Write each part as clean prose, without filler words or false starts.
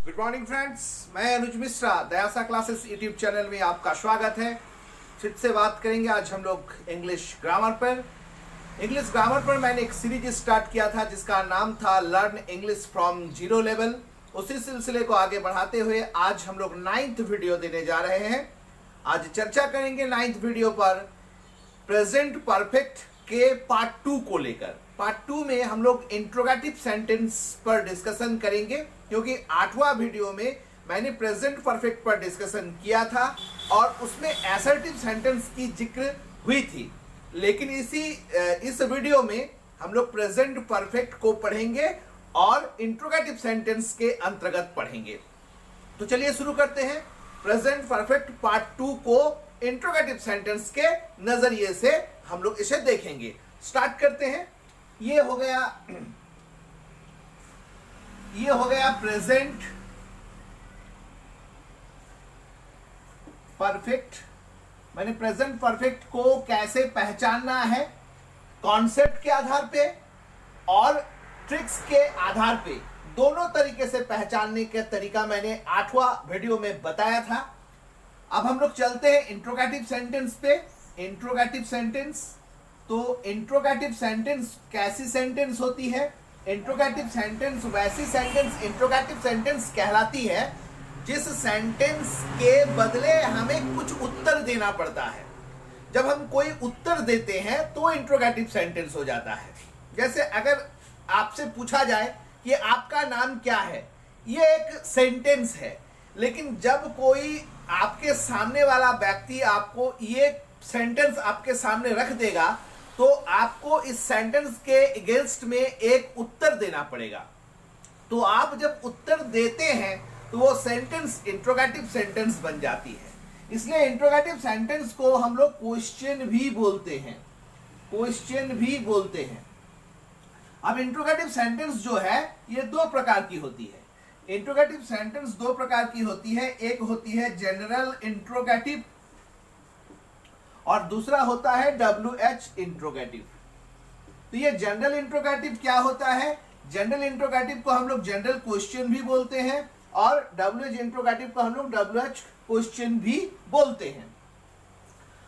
Good morning friends, मैं अनुज Mishra दयासा classes YouTube channel में आपका स्वागत है। फिर से बात करेंगे आज हम लोग इंग्लिश ग्रामर पर। इंग्लिश ग्रामर पर मैंने एक सीरीज स्टार्ट किया था जिसका नाम था learn English from zero level. उसी सिलसिले को आगे बढ़ाते हुए आज हम लोग 9th वीडियो देने जा रहे हैं। आज चर्चा करेंगे 9th वीडियो पर प्रेजेंट परफेक्ट के पार्ट 2 को लेकर। पार्ट 2 में हम लोग इंट्रोगेटिव सेंटेंस पर डिस्कशन करेंगे, क्योंकि 8वां वीडियो में मैंने प्रेजेंट परफेक्ट पर डिस्कशन किया था और उसमें असर्टिव सेंटेंस की जिक्र हुई थी। लेकिन इस वीडियो में हम लोग प्रेजेंट परफेक्ट को पढ़ेंगे और इंट्रोगेटिव सेंटेंस के अंतर्गत पढ़ेंगे। तो चलिए शुरू करते हैं। प्रेजेंट परफेक्ट पार्ट 2 को इंट्रोगेटिव सेंटेंस के नजरिए से हम लोग इसे देखेंगे। स्टार्ट करते हैं। ये हो गया प्रेजेंट परफेक्ट। मैंने प्रेजेंट परफेक्ट को कैसे पहचानना है, कॉन्सेप्ट के आधार पे और ट्रिक्स के आधार पे, दोनों तरीके से पहचानने का तरीका मैंने 8वां वीडियो में बताया था। अब हम लोग चलते हैं इंट्रोगेटिव सेंटेंस पे। इंट्रोगेटिव सेंटेंस, तो इंट्रोगेटिव सेंटेंस कैसी सेंटेंस होती है? इंट्रोगेटिव सेंटेंस वैसी सेंटेंस इंट्रोगेटिव सेंटेंस कहलाती है जिस सेंटेंस के बदले हमें कुछ उत्तर देना पड़ता है। जब हम कोई उत्तर देते हैं तो इंट्रोगेटिव सेंटेंस हो जाता है। जैसे अगर आपसे पूछा जाए कि आपका नाम क्या है, ये एक सेंटेंस है। लेकिन जब कोई आपके सामने वाला व्यक्ति आपको ये सेंटेंस आपके सामने रख देगा तो आपको इस सेंटेंस के अगेंस्ट में एक उत्तर देना पड़ेगा। तो आप जब उत्तर देते हैं तो वो सेंटेंस इंट्रोगेटिव सेंटेंस बन जाती है। इसलिए इंट्रोगेटिव सेंटेंस को हम लोग क्वेश्चन भी बोलते हैं। क्वेश्चन भी बोलते हैं। अब इंट्रोगेटिव सेंटेंस जो है ये दो प्रकार की होती है। इंट्रोगेटिव सेंटेंस दो प्रकार की होती है। एक होती है जनरल इंट्रोगेटिव और दूसरा होता है WH इंट्रोगेटिव। तो ये जनरल इंट्रोगेटिव क्या होता है? जनरल इंट्रोगेटिव को हम लोग जनरल क्वेश्चन भी बोलते हैं और WH इंट्रोगेटिव को हम लोग WH क्वेश्चन भी बोलते हैं।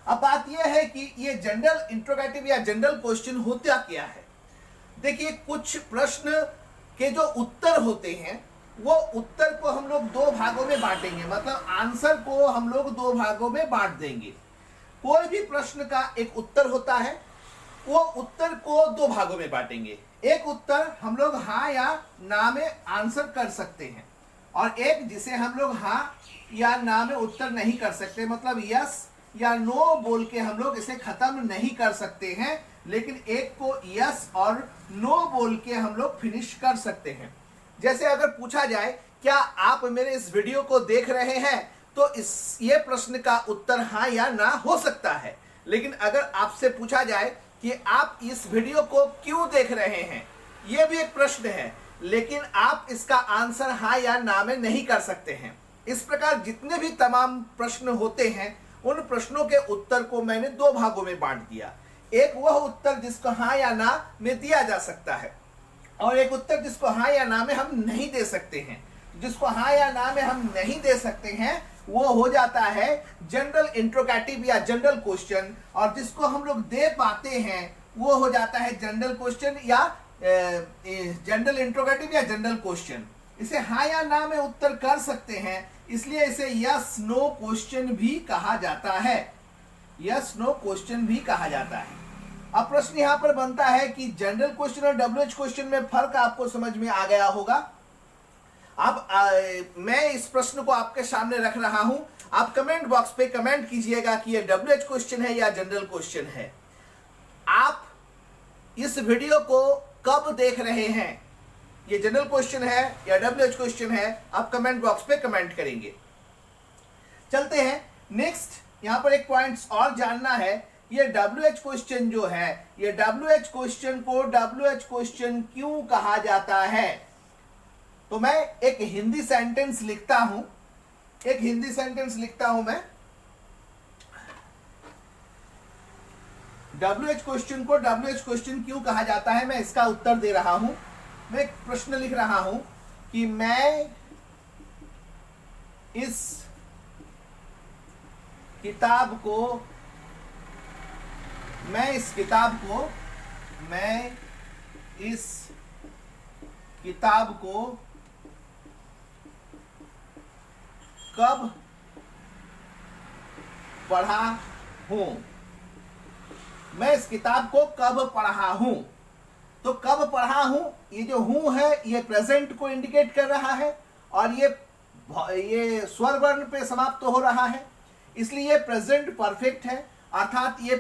अब बात यह है कि ये जनरल इंट्रोगेटिव या जनरल क्वेश्चन होता क्या है। देखिए, कुछ प्रश्न के जो उत्तर होते हैं वो उत्तर को हम लोग दो भागों में बांटेंगे, मतलब आंसर को हम लोग दो भागों में बांट देंगे। कोई भी प्रश्न का एक उत्तर होता है, वो उत्तर को दो भागों में बांटेंगे। एक उत्तर हम लोग हाँ या ना में आंसर कर सकते हैं और एक जिसे हम लोग हाँ या ना में उत्तर नहीं कर सकते, मतलब यस या नो बोल के हम लोग इसे खत्म नहीं कर सकते हैं। लेकिन एक को यस और नो बोल के हम लोग फिनिश कर सकते हैं। जैसे अगर पूछा जाए क्या आप मेरे इस वीडियो को देख रहे हैं, तो ये प्रश्न का उत्तर हाँ या ना हो सकता है। लेकिन अगर आपसे पूछा जाए कि आप इस वीडियो को क्यों देख रहे हैं, यह भी एक प्रश्न है, लेकिन आप इसका आंसर हाँ या ना में नहीं कर सकते हैं। इस प्रकार जितने भी तमाम प्रश्न होते हैं उन प्रश्नों के उत्तर को मैंने दो भागों में बांट दिया। एक वह उत्तर जिसको हाँ या ना में दिया जा सकता है और एक उत्तर जिसको हाँ या ना में हम नहीं दे सकते हैं। जिसको हाँ या ना में हम नहीं दे सकते हैं वो हो जाता है जनरल इंट्रोगेटिव या जनरल क्वेश्चन, और जिसको हम लोग दे पाते हैं वो हो जाता है जनरल क्वेश्चन या जनरल इंट्रोगेटिव या जनरल क्वेश्चन। इसे हाँ या ना में उत्तर कर सकते हैं, इसलिए इसे यस नो क्वेश्चन भी कहा जाता है। यस नो क्वेश्चन भी कहा जाता है। अब प्रश्न यहां पर बनता है कि जनरल क्वेश्चन और WH क्वेश्चन में फर्क आपको समझ में आ गया होगा। अब मैं इस प्रश्न को आपके सामने रख रहा हूं। आप कमेंट बॉक्स पे कमेंट कीजिएगा कि ये WH क्वेश्चन है या जनरल क्वेश्चन है। आप इस वीडियो को कब देख रहे हैं, ये जनरल क्वेश्चन है या WH क्वेश्चन है, आप कमेंट बॉक्स पे कमेंट करेंगे। चलते हैं नेक्स्ट। यहां पर एक पॉइंट्स और जानना है। ये WH क्वेश्चन जो है, ये WH क्वेश्चन को WH क्वेश्चन क्यों कहा जाता है? तो मैं एक हिंदी सेंटेंस लिखता हूं। मैं WH क्वेश्चन को WH क्वेश्चन क्यों कहा जाता है, मैं इसका उत्तर दे रहा हूं। मैं एक प्रश्न लिख रहा हूं कि मैं इस किताब को मैं इस किताब को कब पढ़ा हूं। मैं इस किताब को कब पढ़ा हूं। तो कब पढ़ा हूं, ये जो हूं है ये प्रेजेंट को इंडिकेट कर रहा है और ये स्वर वर्ण पे समाप्त हो रहा है, इसलिए प्रेजेंट परफेक्ट है। अर्थात ये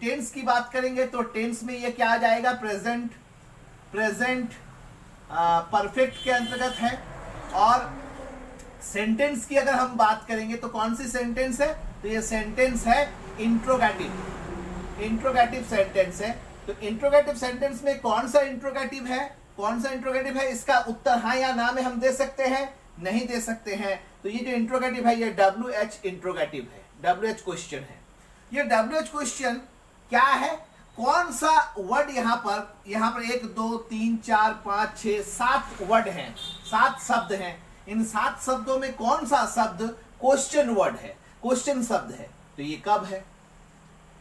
टेंस की बात करेंगे तो टेंस में ये क्या आ जाएगा, प्रेजेंट परफेक्ट के अंतर्गत है। और सेंटेंस की अगर हम बात करेंगे तो कौन सी सेंटेंस है, तो ये सेंटेंस है इंट्रोगेटिव सेंटेंस है। तो इंट्रोगेटिव सेंटेंस में कौन सा इंट्रोगेटिव है, इसका उत्तर हाँ या ना में हम दे सकते हैं, नहीं दे सकते हैं। तो ये जो इंट्रोगेटिव है ये WH इंट्रोगेटिव है, WH क्वेश्चन है। ये WH क्वेश्चन क्या है, कौन सा वर्ड यहाँ पर 1 2 3 4 5 6 7 वर्ड हैं, 7 शब्द हैं। इन 7 शब्दों में कौन सा शब्द क्वेश्चन वर्ड है, क्वेश्चन शब्द है, तो ये कब है।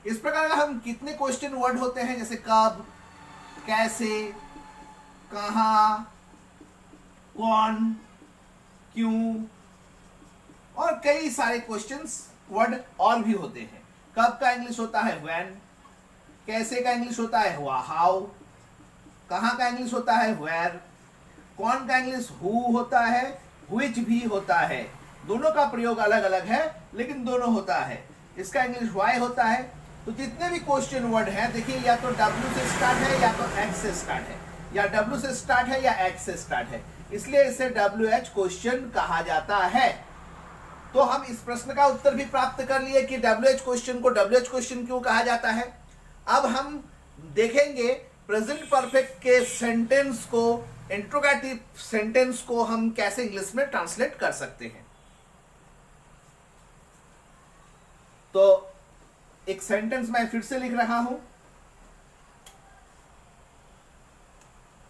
इस प्रकार का हम कितने क्वेश्चन वर्ड होते हैं, जैसे कब, कैसे, कहां, कौन, क्यों और कई सारे क्वेश्चंस वर्ड और भी होते हैं। कब का इंग्लिश होता है व्हेन, कैसे का इंग्लिश होता है हाउ, कहां का इंग्लिश होता है वेयर, कौन का इंग्लिश हु होता है, व्हिच भी होता है। दोनों का प्रयोग अलग अलग है लेकिन दोनों होता है। इसका इंग्लिश वाई होता है। तो जितने भी क्वेश्चन वर्ड हैं देखिए, या तो W से स्टार्ट है या तो X से स्टार्ट है, या W से स्टार्ट है या X से स्टार्ट है, इसलिए इसे WH क्वेश्चन कहा जाता है। तो हम इस प्रश्न का उत्तर भी प्राप्त कर लिए कि WH क्वेश्चन को WH क्वेश्चन क्यों कहा जाता है। अब हम देखेंगे प्रेजेंट परफेक्ट के सेंटेंस को, इंट्रोगेटिव सेंटेंस को हम कैसे इंग्लिश में ट्रांसलेट कर सकते हैं। तो एक सेंटेंस मैं फिर से लिख रहा हूं,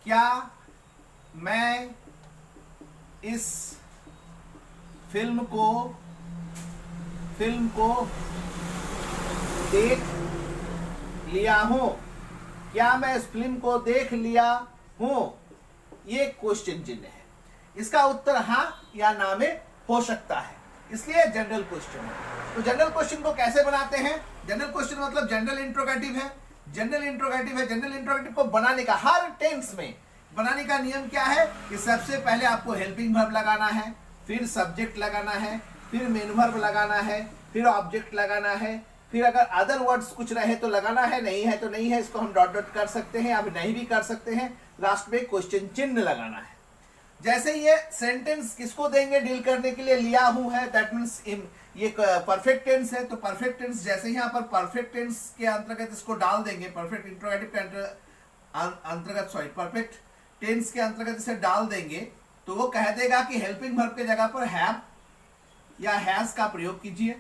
क्या मैं इस फिल्म को देख लिया हूं, क्या मैं इस फिल्म को देख लिया हूं, ये क्वेश्चन चिन्ह है। इसका उत्तर हां या ना में हो सकता है, इसलिए जनरल क्वेश्चन है। तो जनरल क्वेश्चन को कैसे बनाते हैं, जनरल क्वेश्चन मतलब जनरल इंट्रोगेटिव है, जनरल इंट्रोगेटिव को बनाने का, हर टेंस में बनाने का नियम क्या है कि सबसे पहले आपको हेल्पिंग वर्ब लगाना है, फिर सब्जेक्ट लगाना है, फिर मेन वर्ब लगाना है, फिर ऑब्जेक्ट लगाना है, फिर अगर अदर वर्ड्स कुछ रहे तो लगाना है, नहीं है तो नहीं है, इसको हम डॉट डॉट कर सकते हैं, अब नहीं भी कर सकते हैं, लास्ट में क्वेश्चन चिन्ह लगाना है। जैसे ये सेंटेंस किसको देंगे डील करने के लिए, लिया हूं है, दैट मीन्स ये परफेक्ट टेंस है। तो परफेक्ट टेंस जैसे यहाँ पर परफेक्ट टेंस के अंतर्गत इसको डाल देंगे, परफेक्ट इंट्रोगेटिव के अंतर्गत परफेक्ट टेंस के अंतर्गत इसे डाल देंगे, तो वो कह देगा कि हेल्पिंग वर्ब के जगह पर हैव या हैज का प्रयोग कीजिए,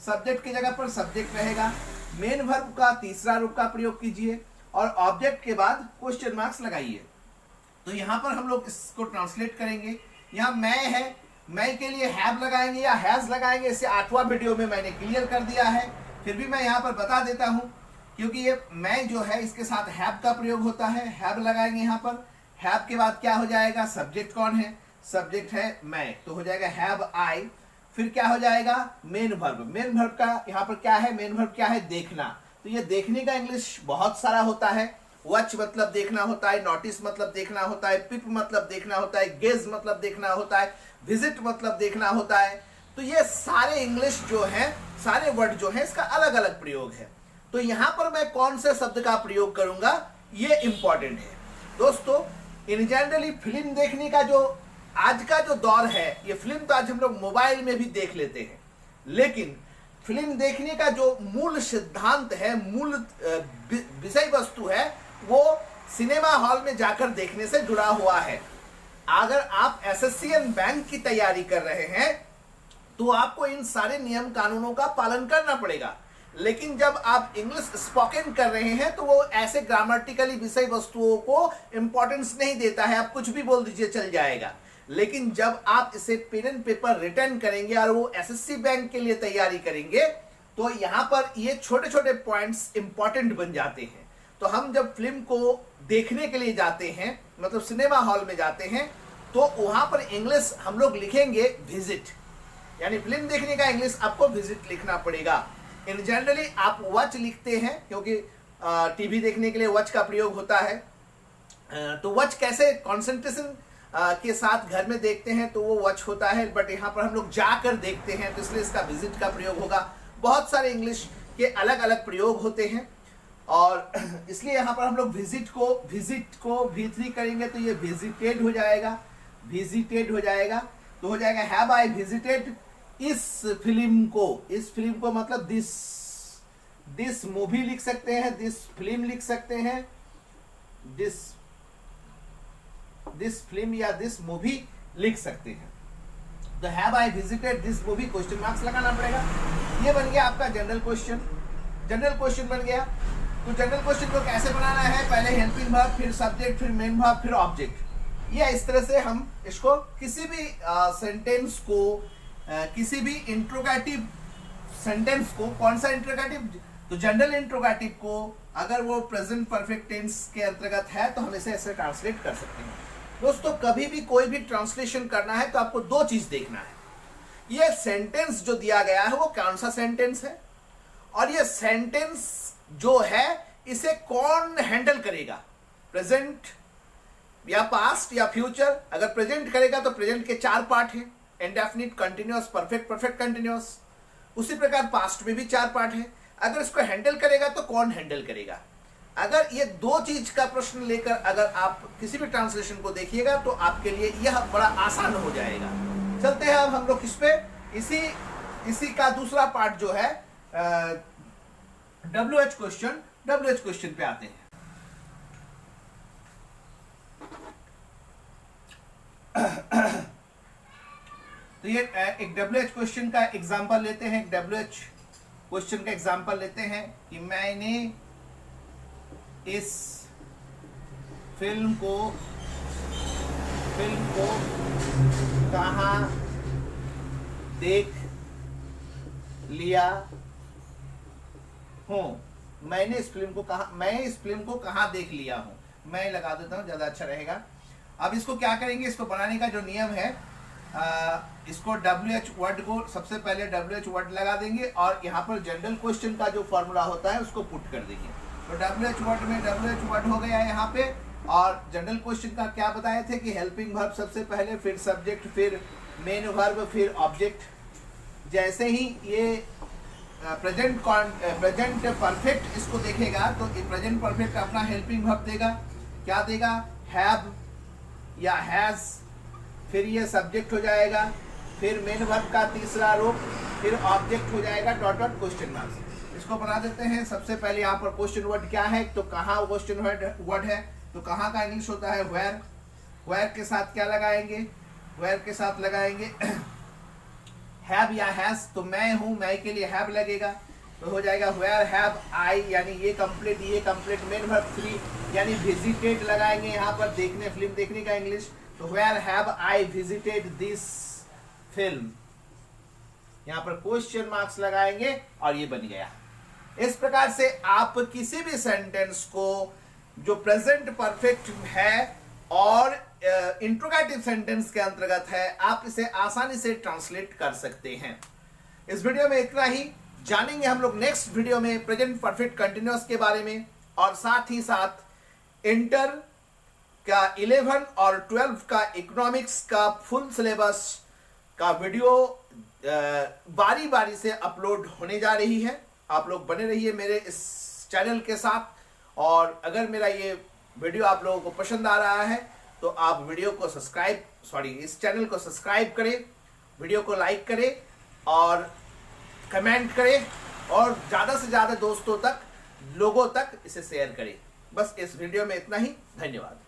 सब्जेक्ट की जगह पर सब्जेक्ट रहेगा, मेन वर्ब का तीसरा रूप का प्रयोग कीजिए और ऑब्जेक्ट के बाद क्वेश्चन मार्क्स लगाइए। तो यहाँ पर हम लोग इसको ट्रांसलेट करेंगे। यहाँ मैं है, मैं के लिए हैव लगाएंगे या हैज लगाएंगे, इसे 8वां वीडियो में मैंने क्लियर कर दिया है, फिर भी मैं यहाँ पर बता देता हूँ क्योंकि ये मैं जो है इसके साथ हैव का प्रयोग होता है। हैव लगाएंगे यहाँ पर, हैव के बाद क्या हो जाएगा, सब्जेक्ट कौन है, सब्जेक्ट है मैं, तो हो जाएगा हैव आई। फिर क्या हो जाएगा, मेन वर्ब, मेन वर्ब का यहाँ पर क्या है, मेन वर्ब क्या है, देखना। तो ये देखने का इंग्लिश बहुत सारा होता है, वॉच मतलब देखना होता है, नोटिस मतलब देखना होता है, पिप मतलब देखना होता है, गेज मतलब देखना होता है, विजिट मतलब देखना होता है। तो ये सारे इंग्लिश जो है, सारे वर्ड जो है, इसका अलग अलग प्रयोग है। तो यहाँ पर मैं कौन से शब्द का प्रयोग करूंगा ये इंपॉर्टेंट है दोस्तों। इन जनरली फिल्म देखने का जो आज का जो दौर है, ये फिल्म तो आज हम लोग मोबाइल में भी देख लेते हैं, लेकिन फिल्म देखने का जो मूल सिद्धांत है, मूल विषय वस्तु है, वो सिनेमा हॉल में जाकर देखने से जुड़ा हुआ है। अगर आप एसएससीएन बैंक की तैयारी कर रहे हैं तो आपको इन सारे नियम कानूनों का पालन करना पड़ेगा, लेकिन जब आप इंग्लिश स्पोकन कर रहे हैं तो वो ऐसे ग्रामेटिकली विषय वस्तुओं को इंपॉर्टेंस नहीं देता है, आप कुछ भी बोल दीजिए चल जाएगा। लेकिन जब आप इसे पेन एंड पेपर रिटर्न करेंगे और वो एसएससी बैंक के लिए तैयारी करेंगे तो यहाँ पर ये छोटे छोटे पॉइंट्स इंपॉर्टेंट बन जाते हैं। तो हम जब फिल्म को देखने के लिए जाते हैं, मतलब सिनेमा हॉल में जाते हैं, तो वहां पर इंग्लिश हम लोग लिखेंगे विजिट, यानी फिल्म देखने का इंग्लिश आपको विजिट लिखना पड़ेगा। इन जनरली आप वॉच लिखते हैं क्योंकि टीवी देखने के लिए वॉच का प्रयोग होता है। तो वॉच कैसे कंसंट्रेशन के साथ घर में देखते हैं तो वो वॉच होता है, बट यहाँ पर हम लोग जाकर देखते हैं तो इसलिए इसका विजिट का प्रयोग होगा। बहुत सारे इंग्लिश के अलग अलग प्रयोग होते हैं और इसलिए यहाँ पर हम लोग विजिट को V3 करेंगे तो ये विजिटेड हो जाएगा, विजिटेड हो जाएगा। तो हो जाएगा हैव आई विजिटेड इस फिल्म को मतलब दिस मूवी लिख सकते हैं, दिस फिल्म लिख सकते हैं, दिस फिल्म या दिस मूवी लिख सकते हैं। तो have I visited this movie question marks लगाना पड़ेगा। ये बन गया आपका जनरल क्वेश्चन बन गया। तो जनरल क्वेश्चन को कैसे बनाना है, पहले हेल्पिंग वर्ब, फिर सब्जेक्ट, फिर मेन वर्ब, फिर ऑब्जेक्ट। ये इस तरह से हम इसको किसी भी सेंटेंस को, किसी भी इंट्रोगेटिव सेंटेंस को, कौन सा इंट्रोगेटिव, तो जनरल इंट्रोगेटिव को अगर वो प्रेजेंट परफेक्ट टेंस के अंतर्गत है तो हम इसे ऐसे ट्रांसलेट कर सकते हैं। दोस्तों कभी भी कोई भी ट्रांसलेशन करना है तो आपको दो चीज देखना है, ये सेंटेंस जो दिया गया है वो कौन सा सेंटेंस है, और ये सेंटेंस जो है इसे कौन हैंडल करेगा, प्रेजेंट या पास्ट या फ्यूचर। अगर प्रेजेंट करेगा तो प्रेजेंट के 4 पार्ट हैं, indefinite, continuous, perfect, perfect continuous. उसी प्रकार पास्ट में भी 4 पार्ट है। अगर इसको हैंडल करेगा तो कौन हैंडल करेगा। अगर ये दो चीज का प्रश्न लेकर अगर आप किसी भी ट्रांसलेशन को देखिएगा तो आपके लिए यह बड़ा आसान हो जाएगा। चलते हैं अब हम लोग किस पे, इसी का दूसरा पार्ट जो है WH क्वेश्चन पे आते हैं। तो ये एक WH क्वेश्चन का एग्जांपल लेते हैं, WH क्वेश्चन का एग्जांपल लेते हैं कि मैंने इस फिल्म को कहाँ देख लिया हूं। मैं इस फिल्म को कहाँ देख लिया हूं। मैं लगा देता हूं, ज्यादा अच्छा रहेगा। अब इसको क्या करेंगे, इसको बनाने का जो नियम है, इसको WH वर्ड को सबसे पहले WH वर्ड लगा देंगे और यहाँ पर जनरल क्वेश्चन का जो फॉर्मूला होता है उसको पुट कर देंगे। तो WH वर्ड में WH वर्ड हो गया यहाँ पे। और जनरल क्वेश्चन का क्या बताए थे कि हेल्पिंग वर्ब सबसे पहले, फिर सब्जेक्ट, फिर मेन वर्ब, फिर ऑब्जेक्ट। जैसे ही ये प्रेजेंट परफेक्ट इसको देखेगा तो प्रेजेंट परफेक्ट अपना हेल्पिंग वर्ब देगा, क्या देगा, हैव या हैज, फिर ये सब्जेक्ट हो जाएगा, फिर मेन वर्ब का तीसरा रूप, फिर ऑब्जेक्ट हो जाएगा डॉट डॉट क्वेश्चन मार्क्स। इसको बना देते हैं। सबसे पहले यहाँ पर क्वेश्चन वर्ड क्या है, तो कहाँ क्वेश्चन वर्ड है, तो कहाँ का इंग्लिश होता है वेयर। वेयर के साथ क्या लगाएंगे, वेयर के साथ लगाएंगे हैव या हैज। तो मैं हूँ, मैं के लिए हैव लगेगा, तो हो जाएगा वेयर हैव आई, यानी ये कंप्लीट मेन वर्ब 3 यानी विजिटेड लगाएंगे यहाँ पर, देखने, फिल्म देखने का इंग्लिश। तो where have I visited this film, यहाँ पर क्वेश्चन मार्क्स लगाएंगे और ये बन गया। इस प्रकार से आप किसी भी सेंटेंस को जो प्रेजेंट परफेक्ट है और इंट्रोगेटिव सेंटेंस के अंतर्गत है, आप इसे आसानी से ट्रांसलेट कर सकते हैं। इस वीडियो में इतना ही। जानेंगे हम लोग नेक्स्ट वीडियो में प्रेजेंट परफेक्ट कंटिन्यूअस के बारे में, और साथ ही साथ इंटर का 11 और 12 का इकोनॉमिक्स का फुल सिलेबस का वीडियो बारी बारी से अपलोड होने जा रही है। आप लोग बने रहिए मेरे इस चैनल के साथ, और अगर मेरा ये वीडियो आप लोगों को पसंद आ रहा है तो आप इस चैनल को सब्सक्राइब करें, वीडियो को लाइक करें और कमेंट करें, और ज़्यादा से ज़्यादा लोगों तक इसे शेयर करें। बस इस वीडियो में इतना ही। धन्यवाद।